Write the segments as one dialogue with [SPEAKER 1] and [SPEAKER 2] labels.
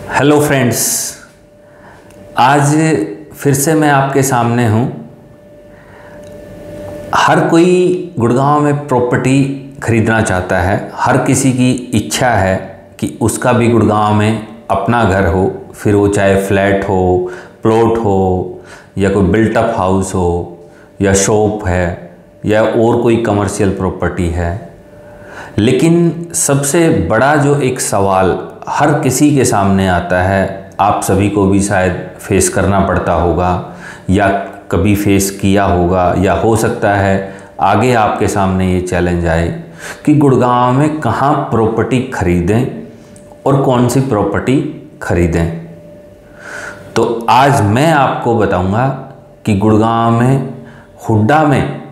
[SPEAKER 1] Hello friends, आज फिर से मैं आपके सामने हूँ। हर कोई गुड़गांव में प्रॉपर्टी ख़रीदना चाहता है। हर किसी की इच्छा है कि उसका भी गुड़गांव में अपना घर हो, फिर वो चाहे फ्लैट हो, प्लॉट हो, या कोई बिल्टअप हाउस हो, या शॉप है, या और कोई कमर्शियल प्रॉपर्टी है। लेकिन सबसे बड़ा जो एक सवाल हर किसी के सामने आता है, आप सभी को भी शायद फेस करना पड़ता होगा, या कभी फेस किया होगा, या हो सकता है आगे आपके सामने ये चैलेंज आए कि गुड़गांव में कहाँ प्रॉपर्टी खरीदें और कौन सी प्रॉपर्टी खरीदें। तो आज मैं आपको बताऊंगा कि गुड़गांव में हुड्डा में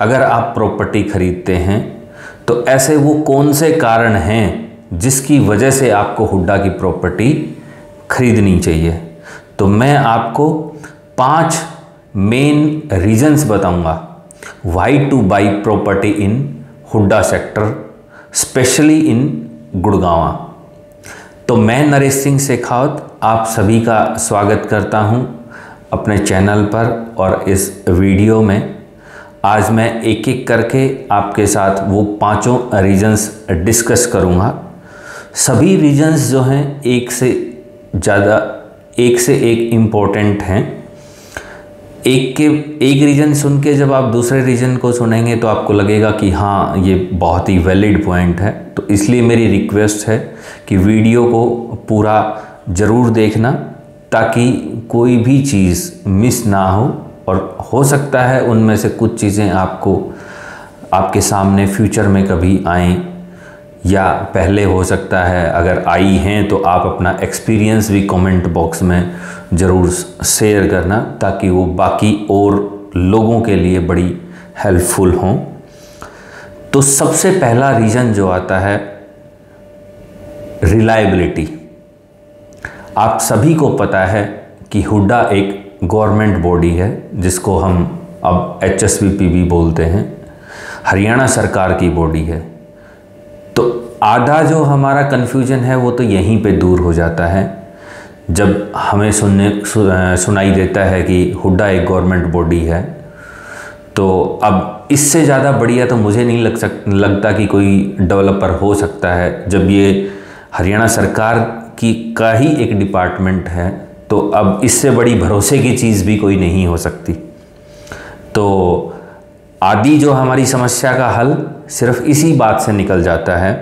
[SPEAKER 1] अगर आप प्रॉपर्टी खरीदते हैं तो ऐसे वो कौन से कारण हैं जिसकी वजह से आपको हुड्डा की प्रॉपर्टी खरीदनी चाहिए। तो मैं आपको 5 मेन रीजंस बताऊंगा why two by property in Hooda sector, specially in Gurgaon. तो मैं नरेश सिंह शेखावत आप सभी का स्वागत करता हूं अपने चैनल पर। और इस वीडियो में आज मैं एक एक करके आपके साथ वो 5 रीजंस डिस्कस करूंगा। सभी रीजंस जो हैं एक से एक इम्पोर्टेंट हैं। एक रीजन सुन के जब आप दूसरे रीजन को सुनेंगे तो आपको लगेगा कि हाँ, ये बहुत ही वैलिड पॉइंट है। तो इसलिए मेरी रिक्वेस्ट है कि वीडियो को पूरा ज़रूर देखना ताकि कोई भी चीज़ मिस ना हो। और हो सकता है उनमें से कुछ चीज़ें आपके सामने फ्यूचर में कभी आएँ, या पहले हो सकता है अगर आई हैं तो आप अपना एक्सपीरियंस भी कमेंट बॉक्स में ज़रूर शेयर करना ताकि वो बाकी और लोगों के लिए बड़ी हेल्पफुल हों। तो सबसे पहला रीज़न जो आता है रिलायबिलिटी। आप सभी को पता है कि हुड्डा एक गवर्नमेंट बॉडी है जिसको हम अब HSVP भी बोलते हैं, हरियाणा सरकार की बॉडी है। तो आधा जो हमारा कन्फ्यूजन है वो तो यहीं पे दूर हो जाता है जब हमें सुनाई देता है कि हुड्डा एक गवर्नमेंट बॉडी है। तो अब इससे ज़्यादा बढ़िया तो मुझे नहीं लगता कि कोई डेवलपर हो सकता है जब ये हरियाणा सरकार का ही एक डिपार्टमेंट है। तो अब इससे बड़ी भरोसे की चीज़ भी कोई नहीं हो सकती। तो आदि जो हमारी समस्या का हल सिर्फ इसी बात से निकल जाता है।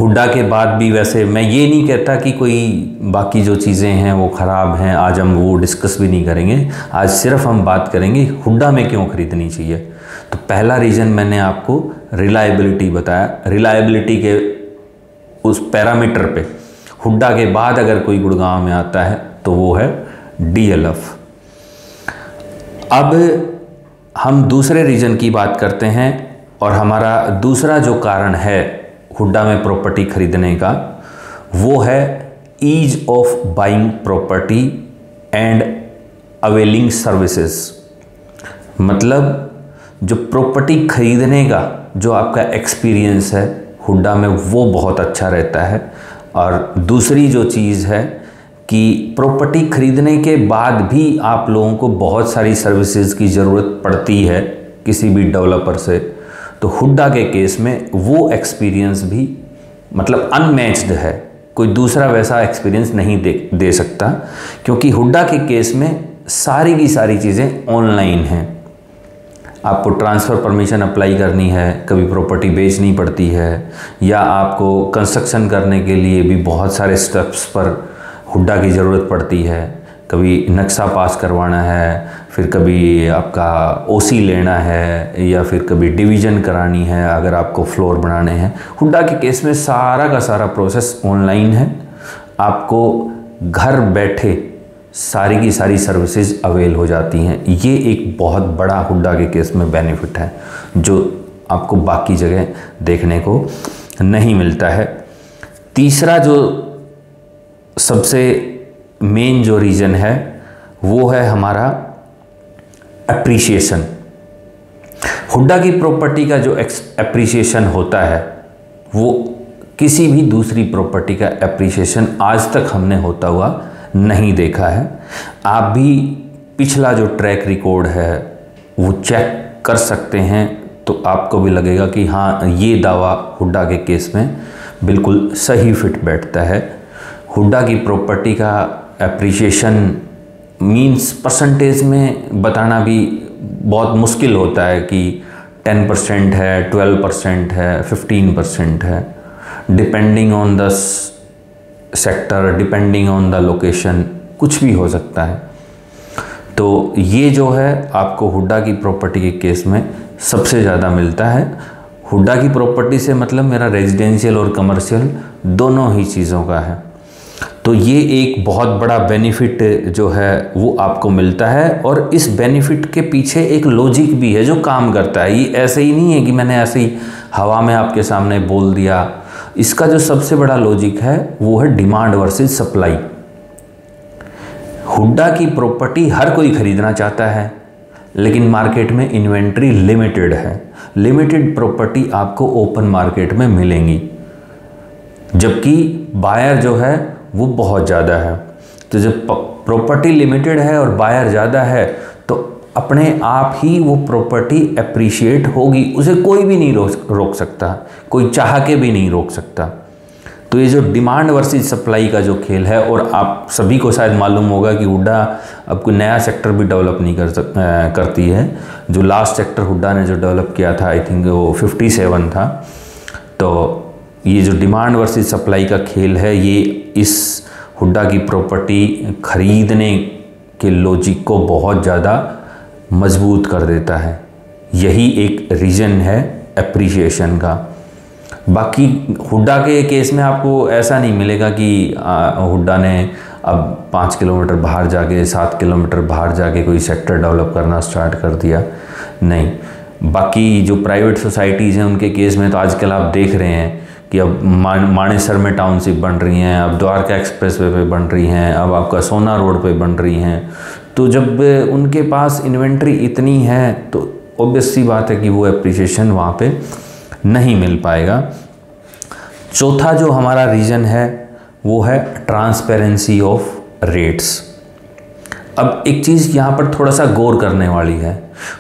[SPEAKER 1] हुड्डा के बाद भी वैसे मैं ये नहीं कहता कि कोई बाकी जो चीज़ें हैं वो ख़राब हैं, आज हम वो डिस्कस भी नहीं करेंगे। आज सिर्फ हम बात करेंगे हुड्डा में क्यों ख़रीदनी चाहिए। तो पहला रीज़न मैंने आपको रिलायबिलिटी बताया। रिलायबिलिटी के उस पैरामीटर पे हुड्डा के बाद अगर कोई गुड़गांव में आता है तो वो है DLF। अब हम दूसरे रीजन की बात करते हैं और हमारा दूसरा जो कारण है हुड्डा में प्रॉपर्टी खरीदने का वो है ease of buying property and availing services. मतलब जो प्रॉपर्टी खरीदने का जो आपका एक्सपीरियंस है हुड्डा में वो बहुत अच्छा रहता है। और दूसरी जो चीज़ है कि प्रॉपर्टी खरीदने के बाद भी आप लोगों को बहुत सारी सर्विसेज की ज़रूरत पड़ती है किसी भी डेवलपर से। तो हुड्डा के केस में वो एक्सपीरियंस भी मतलब अनमैच्ड है, कोई दूसरा वैसा एक्सपीरियंस नहीं दे सकता, क्योंकि हुड्डा के केस में सारी की सारी चीज़ें ऑनलाइन हैं। आपको ट्रांसफ़र परमिशन अप्लाई करनी है, कभी प्रॉपर्टी बेचनी पड़ती है, या आपको कंस्ट्रक्शन करने के लिए भी बहुत सारे स्टेप्स पर हुड्डा की ज़रूरत पड़ती है। कभी नक्शा पास करवाना है, फिर कभी आपका OC लेना है, या फिर कभी डिवीज़न करानी है अगर आपको फ्लोर बनाने हैं। हुड्डा के केस में सारा का सारा प्रोसेस ऑनलाइन है। आपको घर बैठे सारी की सारी सर्विसेज अवेल हो जाती हैं। ये एक बहुत बड़ा हुड्डा के केस में बेनिफिट है जो आपको बाकी जगह देखने को नहीं मिलता है। तीसरा जो सबसे मेन जो रीज़न है वो है हमारा एप्रिसिएशन। हुड्डा की प्रॉपर्टी का जो एप्रिसिएशन होता है वो किसी भी दूसरी प्रॉपर्टी का एप्रिसिएशन आज तक हमने होता हुआ नहीं देखा है। आप भी पिछला जो ट्रैक रिकॉर्ड है वो चेक कर सकते हैं, तो आपको भी लगेगा कि हाँ, ये दावा हुड्डा के केस में बिल्कुल सही फिट बैठता है। हुड्डा की प्रॉपर्टी का एप्रिसिएशन मींस परसेंटेज में बताना भी बहुत मुश्किल होता है कि 10% है, 12% है, 15% है, depending on the sector, depending on the location, कुछ भी हो सकता है। तो ये जो है आपको हुड्डा की प्रॉपर्टी के केस में सबसे ज़्यादा मिलता है। हुड्डा की प्रॉपर्टी से मतलब मेरा रेजिडेंशियल और कमर्शियल दोनों ही चीज़ों का है। तो ये एक बहुत बड़ा बेनिफिट जो है वो आपको मिलता है, और इस बेनिफिट के पीछे एक लॉजिक भी है जो काम करता है। ये ऐसे ही नहीं है कि मैंने ऐसे ही हवा में आपके सामने बोल दिया। इसका जो सबसे बड़ा लॉजिक है वो है डिमांड वर्सेस सप्लाई। हुड्डा की प्रॉपर्टी हर कोई खरीदना चाहता है, लेकिन मार्केट में इन्वेंट्री लिमिटेड है। लिमिटेड प्रॉपर्टी आपको ओपन मार्केट में मिलेंगी, जबकि बायर जो है वो बहुत ज़्यादा है। तो जब प्रॉपर्टी लिमिटेड है और बायर ज़्यादा है, तो अपने आप ही वो प्रॉपर्टी एप्रिशिएट होगी, उसे कोई भी नहीं रोक सकता, कोई चाह के भी नहीं रोक सकता। तो ये जो डिमांड वर्सेस सप्लाई का जो खेल है, और आप सभी को शायद मालूम होगा कि हुड्डा अब कोई नया सेक्टर भी डेवलप नहीं करती है। जो लास्ट सेक्टर हुड्डा ने जो डेवलप किया था, आई थिंक वो 57 था। तो ये जो डिमांड वर्सेस सप्लाई का खेल है, ये इस हुड्डा की प्रॉपर्टी खरीदने के लॉजिक को बहुत ज़्यादा मजबूत कर देता है। यही एक रीज़न है एप्रिसिएशन का। बाकी हुड्डा के केस में आपको ऐसा नहीं मिलेगा कि हुड्डा ने अब 5 किलोमीटर बाहर जाके, 7 किलोमीटर बाहर जाके कोई सेक्टर डेवलप करना स्टार्ट कर दिया, नहीं। बाकी जो प्राइवेट सोसाइटीज़ हैं उनके केस में तो आजकल आप देख रहे हैं कि अब मानेसर में टाउनशिप बन रही हैं, अब द्वारका एक्सप्रेसवे पे बन रही हैं, अब आपका सोना रोड पे बन रही हैं। तो जब उनके पास इन्वेंट्री इतनी है तो ऑब्वियस सी बात है कि वो एप्रिसिएशन वहाँ पे नहीं मिल पाएगा। चौथा जो हमारा रीज़न है वो है ट्रांसपेरेंसी ऑफ रेट्स। अब एक चीज़ यहाँ पर थोड़ा सा गौर करने वाली है।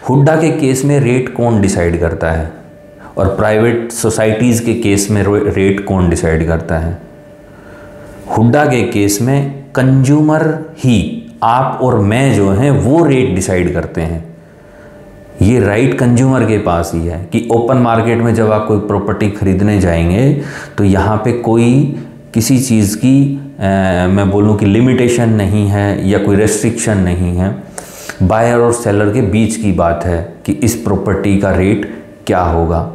[SPEAKER 1] हुड्डा के केस में रेट कौन डिसाइड करता है, और प्राइवेट सोसाइटीज़ के केस में रेट कौन डिसाइड करता है? हुड्डा के केस में कंज्यूमर ही, आप और मैं जो हैं, वो रेट डिसाइड करते हैं। ये राइट कंज्यूमर के पास ही है कि ओपन मार्केट में जब आप कोई प्रॉपर्टी खरीदने जाएंगे तो यहाँ पे कोई किसी चीज़ की मैं बोलूँ कि लिमिटेशन नहीं है या कोई रेस्ट्रिक्शन नहीं है। बायर और सेलर के बीच की बात है कि इस प्रॉपर्टी का रेट क्या होगा।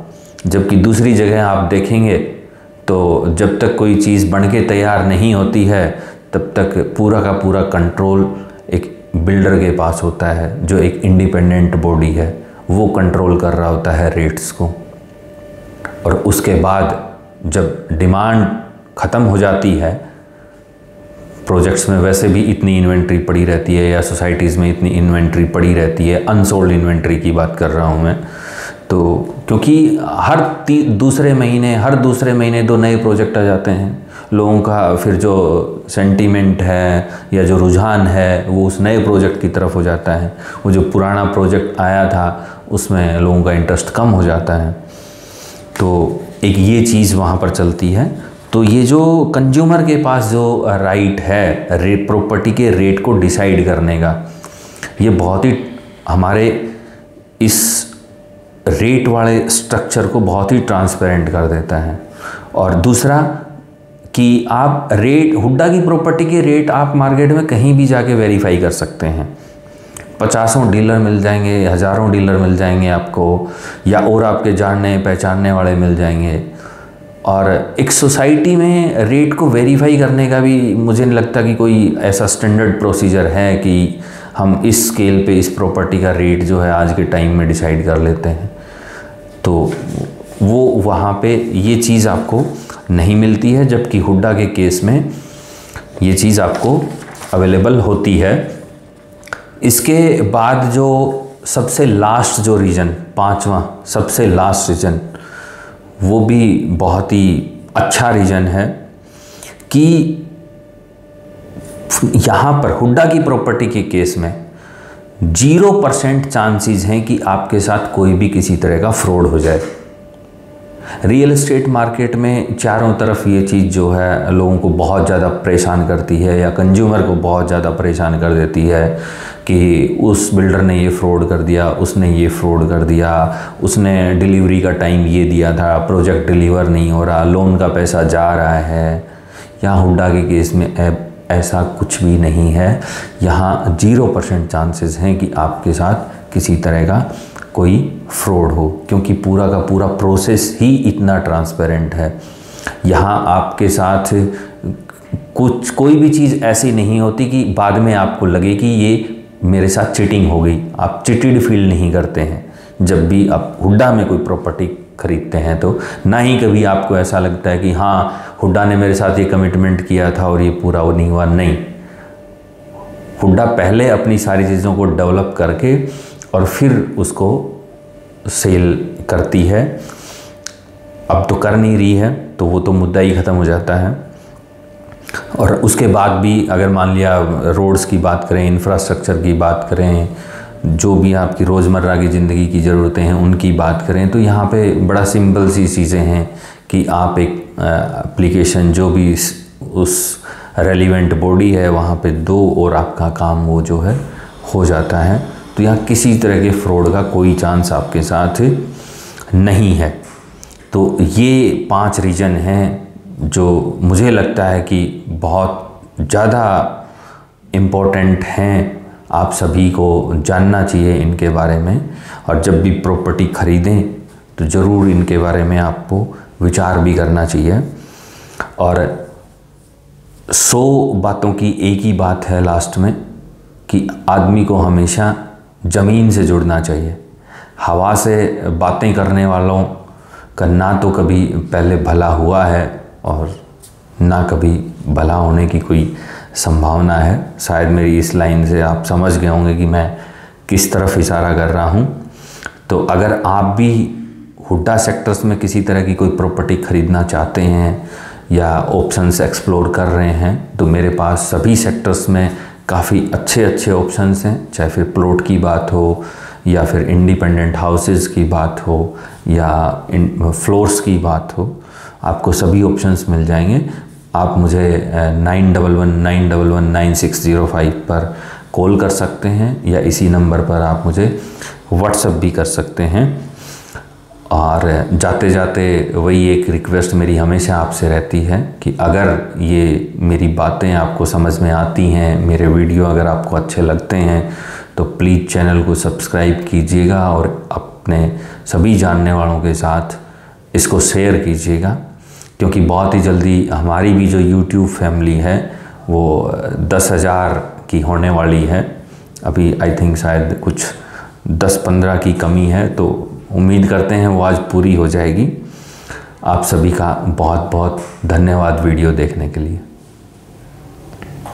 [SPEAKER 1] जबकि दूसरी जगह आप देखेंगे तो जब तक कोई चीज़ बन के तैयार नहीं होती है तब तक पूरा का पूरा कंट्रोल एक बिल्डर के पास होता है, जो एक इंडिपेंडेंट बॉडी है, वो कंट्रोल कर रहा होता है रेट्स को। और उसके बाद जब डिमांड ख़त्म हो जाती है, प्रोजेक्ट्स में वैसे भी इतनी इन्वेंट्री पड़ी रहती है या सोसाइटीज़ में इतनी इन्वेंट्री पड़ी रहती है, अनसोल्ड इन्वेंट्री की बात कर रहा हूँ मैं, तो क्योंकि हर दूसरे महीने 2 नए प्रोजेक्ट आ जाते हैं, लोगों का फिर जो सेंटीमेंट है या जो रुझान है वो उस नए प्रोजेक्ट की तरफ हो जाता है। वो जो पुराना प्रोजेक्ट आया था उसमें लोगों का इंटरेस्ट कम हो जाता है। तो एक ये चीज़ वहाँ पर चलती है। तो ये जो कंज्यूमर के पास जो राइट है प्रॉपर्टी के रेट को डिसाइड करने का, ये बहुत ही हमारे इस रेट वाले स्ट्रक्चर को बहुत ही ट्रांसपेरेंट कर देता है। और दूसरा कि आप रेट, हुड्डा की प्रॉपर्टी के रेट आप मार्केट में कहीं भी जाके वेरीफाई कर सकते हैं। 50 डीलर मिल जाएंगे, हज़ारों डीलर मिल जाएंगे आपको, या और आपके जानने पहचानने वाले मिल जाएंगे। और एक सोसाइटी में रेट को वेरीफाई करने का भी मुझे नहीं लगता कि कोई ऐसा स्टैंडर्ड प्रोसीजर है कि हम इस स्केल पे इस प्रॉपर्टी का रेट जो है आज के टाइम में डिसाइड कर लेते हैं। तो वो वहाँ पे ये चीज़ आपको नहीं मिलती है, जबकि हुड्डा के केस में ये चीज़ आपको अवेलेबल होती है। इसके बाद जो सबसे लास्ट रीजन, 5वां सबसे लास्ट रीजन, वो भी बहुत ही अच्छा रीज़न है कि यहाँ पर हुड्डा की प्रॉपर्टी के केस में 0% चांसेस हैं कि आपके साथ कोई भी किसी तरह का फ्रॉड हो जाए। रियल एस्टेट मार्केट में चारों तरफ ये चीज़ जो है लोगों को बहुत ज़्यादा परेशान करती है या कंज्यूमर को बहुत ज़्यादा परेशान कर देती है कि उस बिल्डर ने ये फ्रॉड कर दिया, उसने ये फ्रॉड कर दिया, उसने डिलीवरी का टाइम ये दिया था, प्रोजेक्ट डिलीवर नहीं हो रहा, लोन का पैसा जा रहा है। यहाँ हुड्डा के केस में ऐसा कुछ भी नहीं है। यहाँ 0% चांसेस हैं कि आपके साथ किसी तरह का कोई फ्रॉड हो, क्योंकि पूरा का पूरा प्रोसेस ही इतना ट्रांसपेरेंट है। यहाँ आपके साथ कोई भी चीज़ ऐसी नहीं होती कि बाद में आपको लगे कि ये मेरे साथ चीटिंग हो गई। आप चिटिड फील नहीं करते हैं जब भी आप हुड्डा में कोई प्रॉपर्टी खरीदते हैं, तो ना ही कभी आपको ऐसा लगता है कि हाँ हुड्डा ने मेरे साथ ये कमिटमेंट किया था और ये पूरा वो नहीं हुआ। नहीं, हुड्डा पहले अपनी सारी चीज़ों को डेवलप करके और फिर उसको सेल करती है। अब तो कर नहीं रही है तो वो तो मुद्दा ही ख़त्म हो जाता है। और उसके बाद भी अगर मान लिया रोड्स की बात करें, इंफ्रास्ट्रक्चर की बात करें, जो भी आपकी रोज़मर्रा की ज़िंदगी की ज़रूरतें हैं उनकी बात करें, तो यहाँ पे बड़ा सिंपल सी चीज़ें हैं कि आप एक एप्लीकेशन जो भी उस रेलिवेंट बॉडी है वहाँ पे दो और आपका काम वो जो है हो जाता है। तो यहाँ किसी तरह के फ्रॉड का कोई चांस आपके साथ नहीं है। तो ये 5 रीज़न हैं जो मुझे लगता है कि बहुत ज़्यादा इम्पोर्टेंट हैं, आप सभी को जानना चाहिए इनके बारे में। और जब भी प्रॉपर्टी ख़रीदें तो ज़रूर इनके बारे में आपको विचार भी करना चाहिए। और 100 बातों की एक ही बात है लास्ट में कि आदमी को हमेशा ज़मीन से जुड़ना चाहिए। हवा से बातें करने वालों का ना तो कभी पहले भला हुआ है और ना कभी भला होने की कोई संभावना है। शायद मेरी इस लाइन से आप समझ गए होंगे कि मैं किस तरफ इशारा कर रहा हूँ। तो अगर आप भी हुड्डा सेक्टर्स में किसी तरह की कोई प्रॉपर्टी ख़रीदना चाहते हैं या ऑप्शंस एक्सप्लोर कर रहे हैं, तो मेरे पास सभी सेक्टर्स में काफ़ी अच्छे ऑप्शंस हैं। चाहे फिर प्लॉट की बात हो या फिर इंडिपेंडेंट हाउसेस की बात हो या फ्लोर्स की बात हो, आपको सभी ऑप्शंस मिल जाएंगे। आप मुझे 9119119605 पर कॉल कर सकते हैं या इसी नंबर पर आप मुझे व्हाट्सएप भी कर सकते हैं। और जाते जाते वही एक रिक्वेस्ट मेरी हमेशा आपसे रहती है कि अगर ये मेरी बातें आपको समझ में आती हैं, मेरे वीडियो अगर आपको अच्छे लगते हैं, तो प्लीज़ चैनल को सब्सक्राइब कीजिएगा और अपने सभी जानने वालों के साथ इसको शेयर कीजिएगा, क्योंकि बहुत ही जल्दी हमारी भी जो YouTube फैमिली है वो 10,000 की होने वाली है। अभी आई थिंक शायद कुछ 10-15 की कमी है, तो उम्मीद करते हैं वो आज पूरी हो जाएगी। आप सभी का बहुत बहुत धन्यवाद वीडियो देखने के लिए।